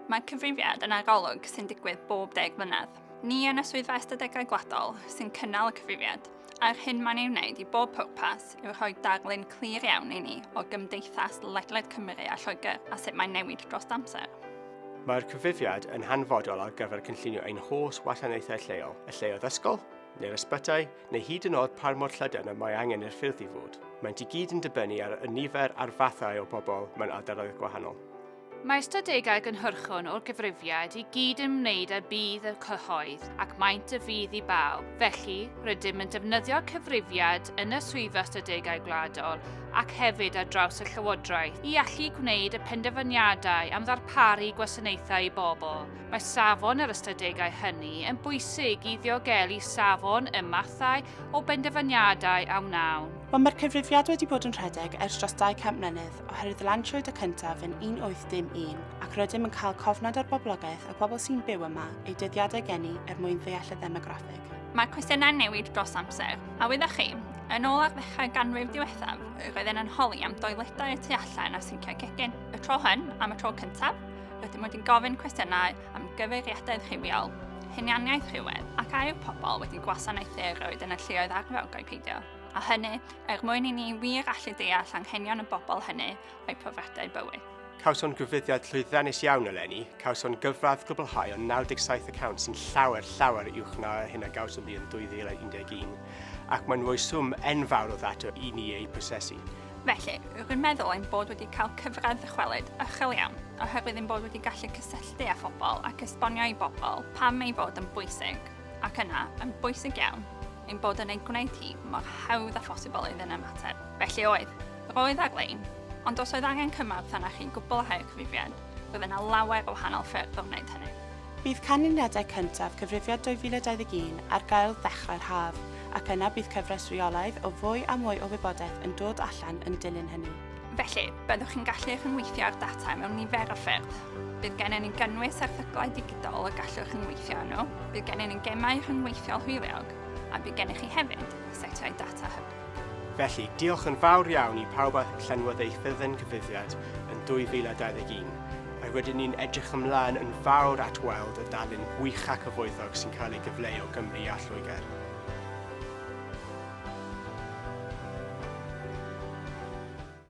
Mae cyfrifiad yn arolwg sy'n digwydd bob 10 mlynedd. Ni yn y swyddfa ystadegau gwladol sy'n cynnal y cyfrifiad, a'r hyn mae'n ei wneud i bob pwrpas yw rhoi darlun clir iawn i ni o gymdeithas ledled Cymru a Lloegr a sut mae'n newid dros amser. Mae'r cyfrifiad yn hanfodol ar gyfer cynllunio ein holl wasanaethau lleol, y lleoedd ysgol, neu'r ysbytai, neu hyd yn oed par mor llydan y mae angen i'r ffyrdd i fod. Maent i gyd yn dibynnu ar y nifer a'r fathau o bobl mewn ardaloedd gwahanol. Mae ystadegau gynhyrchwn o'r gyfrifiad i gyd yn ymwneud â bydd y cyhoedd ac maent y fydd i bawb. Felly, rydym yn defnyddio cyfrifiad yn y swyddfa ystadegau gwladol ac hefyd ar draws y llywodraeth i allu gwneud y penderfyniadau am ddarparu gwasanaethau i bobl. Mae safon yr ystadegau hynny yn bwysig i ddiogelu safon y mathau o benderfyniadau a wnawn. Wel, mae'r cyfrifiad wedi bod yn rhedeg ers dros 200 mlynedd oherwydd y lansiwyd y cyntaf yn 1801 ac rydym yn cael cofnod o'r boblogaeth y bobl sy'n byw yma eu dyddiadau geni mwyn ddeall y demograffig. Mae'r cwestiynau'n newid dros amser, a wyddech chi, yn ôl ar ddechrau ganrif diwethaf, roedden yn holi am doiledau y tu allan a synciau cegin. Y tro hyn, am y tro cyntaf, rydym wedi gofyn cwestiynau am gyfeiriadaeth rhywiol, hunianiaeth rhywedd, ac a yw pobl wedi gwasanaethu roed yn y lleoedd arferol peidio. A hynny, mwyn i ni wir allu deall anghenion y bobl hynny o'i profiadau bywyd. Cawson gyfuddiad llwyddiannus iawn eleni, cawson gyfradd gwblhau o 97 account sy'n llawer uwch na hyn a gawson ni yn 2011, ac mae'n rhoi swm enfawr o ddata i ni ei prosesu. Felly, rwy'n meddwl ein bod wedi cael cyfradd ddychwelyd uchel iawn, oherwydd ein bod wedi gallu cysylltu â phobl ac esbonio i bobl pam ei bod yn bwysig, ac yna, yn bwysig iawn, ein bod yn ei gwneud hi mor hawdd a phosibl iddyn y mater. Felly roedd ar-lein, ond os oedd angen cymorth yna chi gwblhau'r cyfrifiad, roedd yna lawer o wahanol ffyrdd o wneud hynny. Bydd canlyniadau cyntaf cyfrifiad 2021 ar gael ddechrau'r haf, ac yna bydd cyfres reolaidd o fwy a mwy o wybodaeth yn dod allan yn dilyn hynny. Felly, byddwch chi'n gallu rhyngweithio ar data mewn nifer o ffyrdd. Bydd gennym ni gynnwys erthyglau digidol y gallwch rhyngweithio nhw, bydd gennym ni gemau rhyngweithiol hwyliog, a bydd gennych chi hefyd setiau data hyb. Felly, diolch yn fawr iawn i pawb a llenwodd ei ffyddin cyfuddiad yn 2021, a rydyn ni'n edrych ymlaen yn fawr at weld y dalun gwych ac cyfoethog sy'n cael ei gyfleu o Gymru a Lloegr.